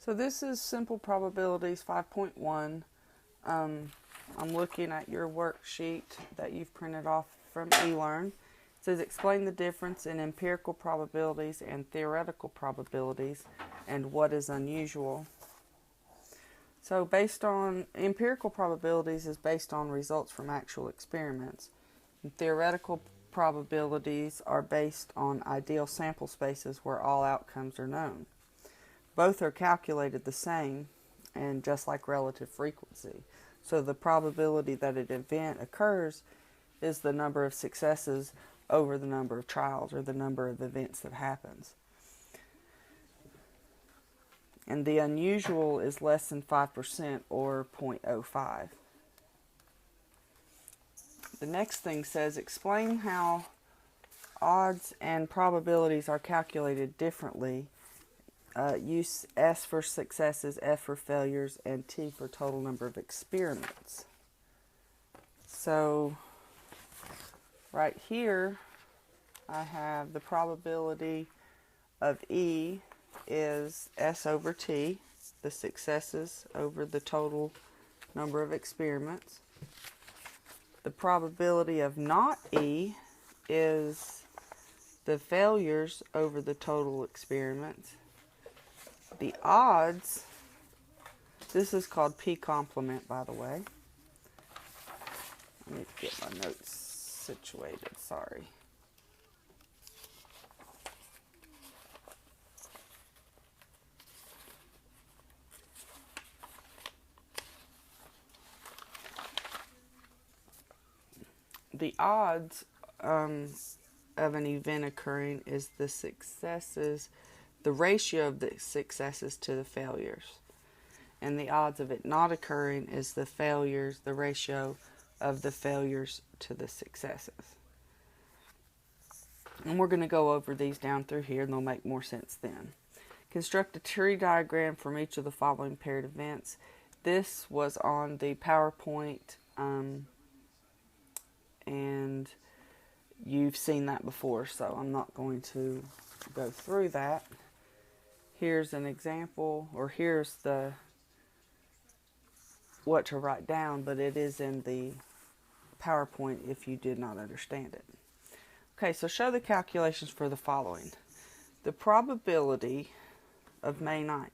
So this is Simple Probabilities 5.1. I'm looking at your worksheet that you've printed off from eLearn. It says explain the difference in empirical probabilities and theoretical probabilities and what is unusual. So based on empirical probabilities is based on results from actual experiments. And theoretical probabilities are based on ideal sample spaces where all outcomes are known. Both are calculated the same and just like relative frequency. So the probability that an event occurs is the number of successes over the number of trials, or the number of events that happens. And the unusual is less than 5%, or 0.05. The next thing says explain how odds and probabilities are calculated differently. Use S for successes, F for failures, and T for total number of experiments. So right here I have the probability of E is S over T, the successes over the total number of experiments. The probability of not E is the failures over the total experiments. The odds, this is called P complement, by the way. Let me get my notes situated, sorry. The odds of an event occurring is the successes, the ratio of the successes to the failures. And the odds of it not occurring is the failures, the ratio of the failures to the successes. And we're going to go over these down through here and they'll make more sense then. Construct a tree diagram from each of the following paired events. This was on the PowerPoint, and you've seen that before, so I'm not going to go through that. Here's an example, or here's the what to write down, but it is in the PowerPoint if you did not understand it. Okay, so show the calculations for the following. The probability of May 9th.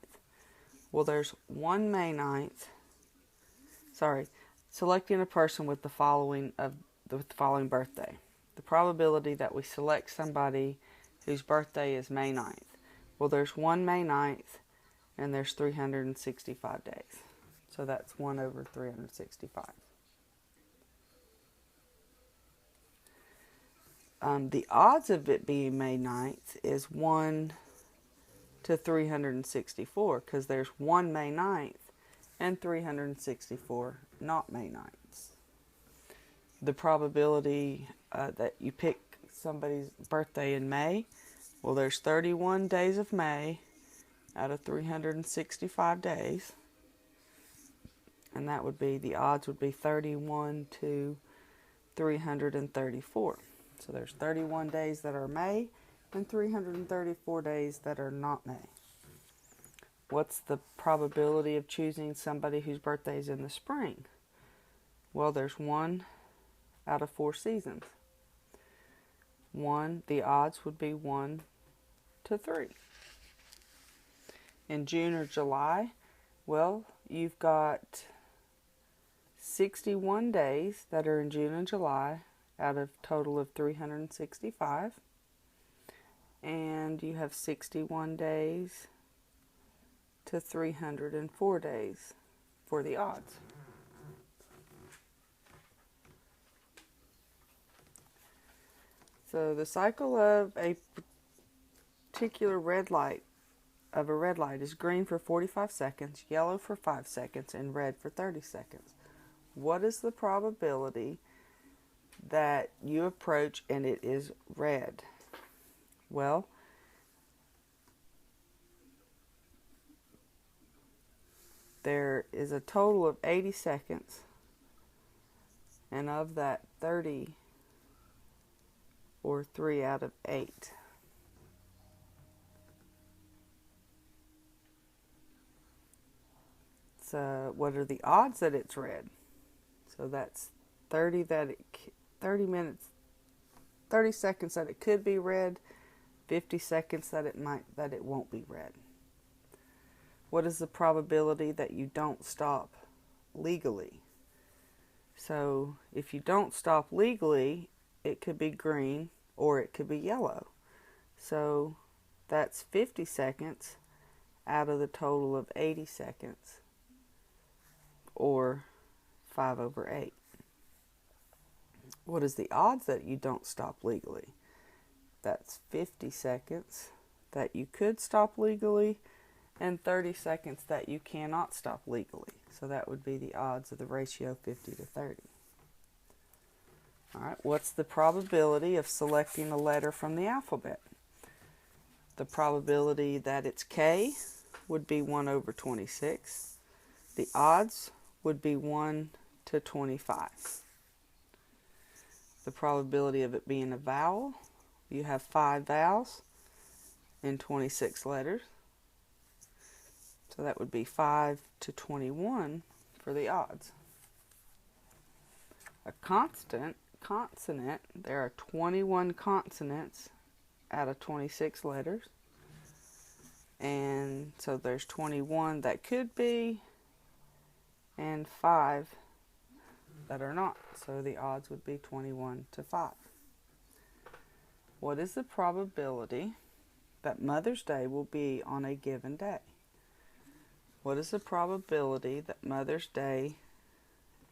Well, there's one May 9th. Selecting a person with the following birthday. The probability that we select somebody whose birthday is May 9th. Well, there's one May 9th, and there's 365 days. So that's 1 over 365. The odds of it being May 9th is 1 to 364, because there's one May 9th and 364 not May 9ths. The probability that you pick somebody's birthday in May, well, there's 31 days of May out of 365 days. And that would be, the odds would be 31 to 334. So there's 31 days that are May and 334 days that are not May. What's the probability of choosing somebody whose birthday is in the spring? Well, there's 1 out of 4 seasons. The odds would be 1 to 3. In June or July, well, you've got 61 days that are in June and July out of a total of 365. And you have 61 days to 304 days for the odds. So the cycle of a particular red light is green for 45 seconds, yellow for 5 seconds, and red for 30 seconds. What is the probability that you approach and it is red? Well, there is a total of 80 seconds, and of that 30, or 3 out of 8. what are the odds that it's red? So that's 30 minutes, 30 seconds that it could be red, 50 seconds that it won't be red. What is the probability that you don't stop legally? So if you don't stop legally, it could be green or it could be yellow. So that's 50 seconds out of the total of 80 seconds, or 5/8. What is the odds that you don't stop legally? That's 50 seconds that you could stop legally and 30 seconds that you cannot stop legally. So that would be the odds of the ratio 50-30. All right, what's the probability of selecting a letter from the alphabet? The probability that it's K would be 1/26. The odds would be 1/25. The probability of it being a vowel, you have 5 vowels and 26 letters. So that would be 5/21 for the odds. A consonant, there are 21 consonants out of 26 letters. And so there's 21 that could be and 5 that are not. So the odds would be 21-5. What is the probability that Mother's Day will be on a given day? What is the probability that Mother's Day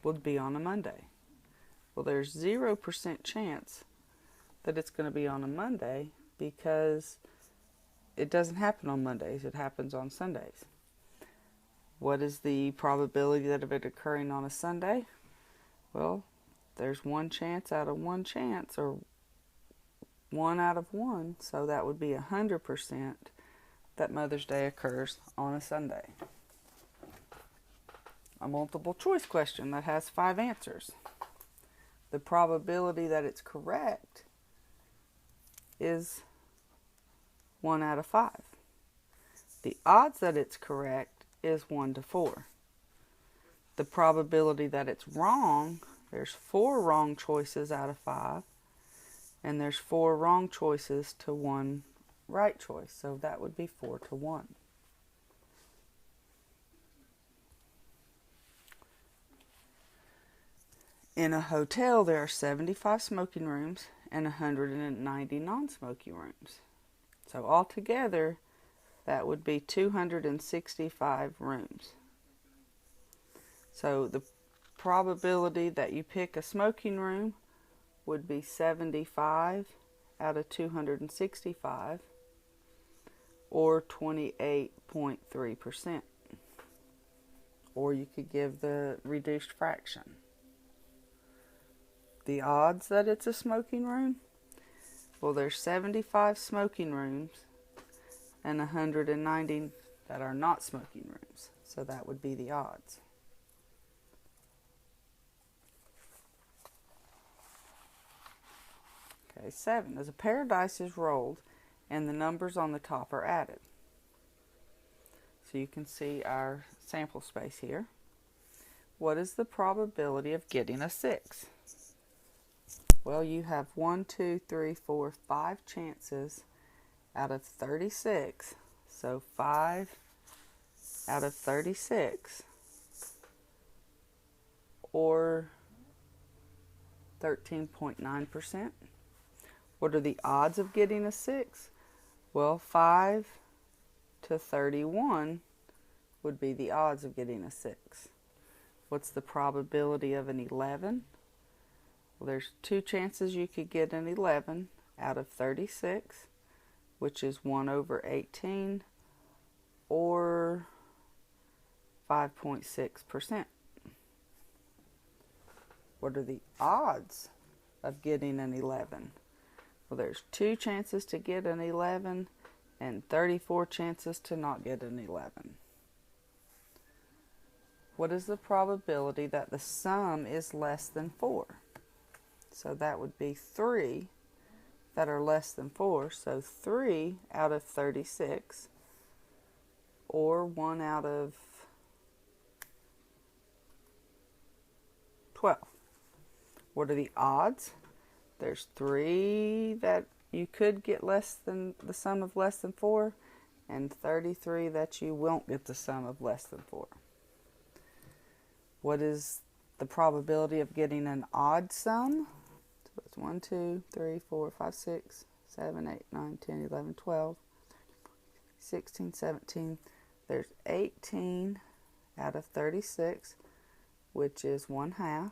would be on a Monday? Well, there's 0% chance that it's going to be on a Monday because it doesn't happen on Mondays. It happens on Sundays. What is the probability of it occurring on a Sunday? Well, there's 1 chance out of 1 chance, or 1 out of 1. So that would be 100% that Mother's Day occurs on a Sunday. A multiple choice question that has 5 answers. The probability that it's correct is 1 out of 5. The odds that it's correct is 1-4. The probability that it's wrong, there's 4 wrong choices out of 5, and there's 4 wrong choices to 1 right choice, so that would be 4-1. In a hotel, there are 75 smoking rooms and 190 non-smoking rooms. So altogether, that would be 265 rooms. So the probability that you pick a smoking room would be 75 out of 265, or 28.3%. Or you could give the reduced fraction. The odds that it's a smoking room? Well, there's 75 smoking rooms and 190 that are not smoking rooms. So that would be the odds. Okay, 7. As a pair of dice is rolled and the numbers on the top are added. So you can see our sample space here. What is the probability of getting a 6? Well, you have 1, 2, 3, 4, 5 chances out of 36. So 5 out of 36, or 13.9%. What are the odds of getting a 6? Well, 5/31 would be the odds of getting a 6. What's the probability of an 11? Well, there's 2 chances you could get an 11 out of 36, which is 1/18, or 5.6%. What are the odds of getting an 11? Well, there's 2 chances to get an 11 and 34 chances to not get an 11. What is the probability that the sum is less than 4? So that would be 3 that are less than 4. So 3 out of 36, or 1 out of 12. What are the odds? There's 3 that you could get less than the sum of less than 4, and 33 that you won't get the sum of less than 4. What is the probability of getting an odd sum? So it's 1, 2, 3, 4, 5, 6, 7, 8, 9, 10, 11, 12, 16, 17. There's 18 out of 36, which is 1/2.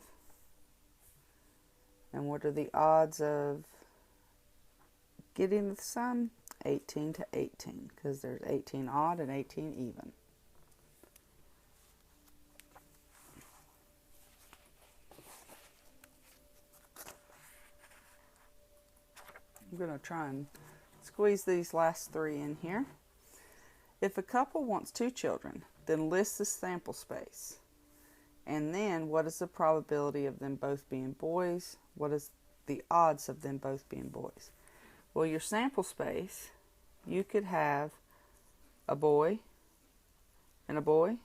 And what are the odds of getting the sum? 18 to 18, because there's 18 odd and 18 even. I'm going to try and squeeze these last 3 in here. If a couple wants 2 children, then list the sample space. And then, what is the probability of them both being boys? What is the odds of them both being boys? Well, your sample space, you could have a boy and a boy.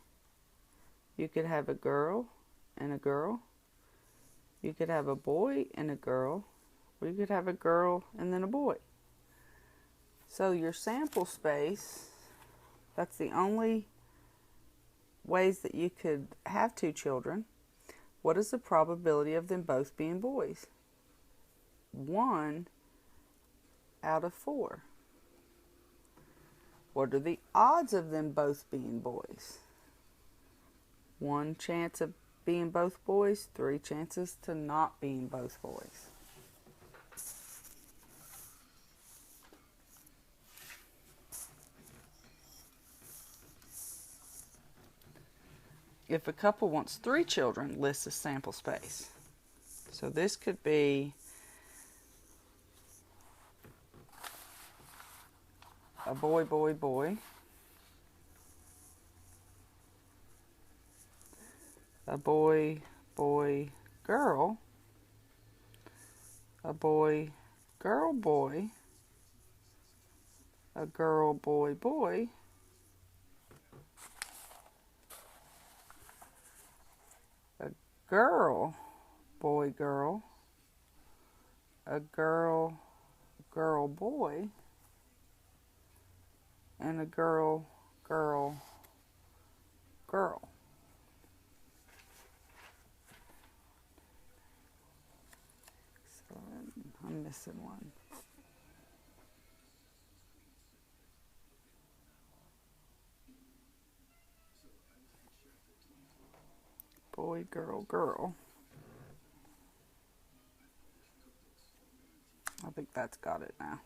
You could have a girl and a girl. You could have a boy and a girl. Or you could have a girl and then a boy. So your sample space, that's the only ways that you could have 2 children. What is the probability of them both being boys? 1 out of 4. What are the odds of them both being boys? 1 chance of being both boys, 3 chances to not being both boys. If a couple wants 3 children, list the sample space. So this could be a boy, boy, boy. A boy, boy, girl. A boy, girl, boy. A girl, boy, boy. A girl, boy, girl. A girl, girl, boy. And a girl, girl, girl. So I'm missing one. Boy, girl, girl. I think that's got it now.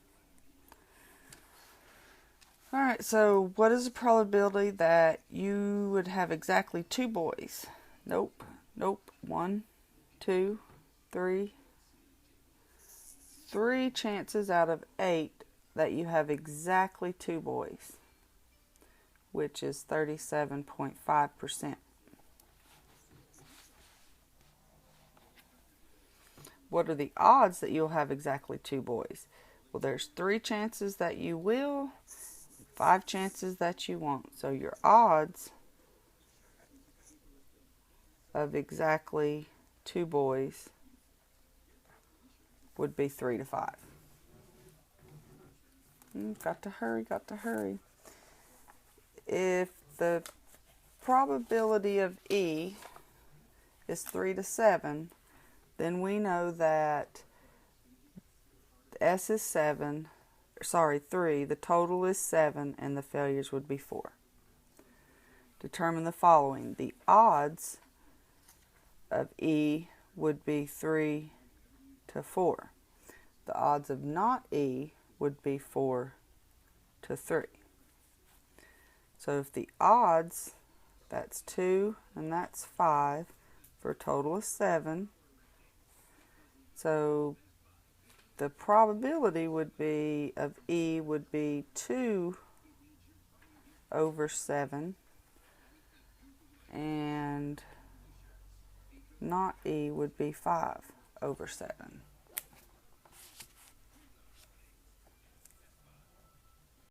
Alright, so what is the probability that you would have exactly 2 boys? Nope, nope. 1, 2, 3. 3 chances out of 8 that you have exactly 2 boys, which is 37.5%. What are the odds that you'll have exactly 2 boys? Well, there's 3 chances that you will, 5 chances that you won't. So your odds of exactly 2 boys would be 3 to 5. Got to hurry, got to hurry. If the probability of E is 3 to 7, then we know that S is 3, the total is 7, and the failures would be 4. Determine the following. The odds of E would be 3 to 4. The odds of not E would be 4 to 3. So if the odds, that's 2 and that's 5, for a total of 7. So the probability would be of E would be 2 over 7, and not E would be 5 over 7.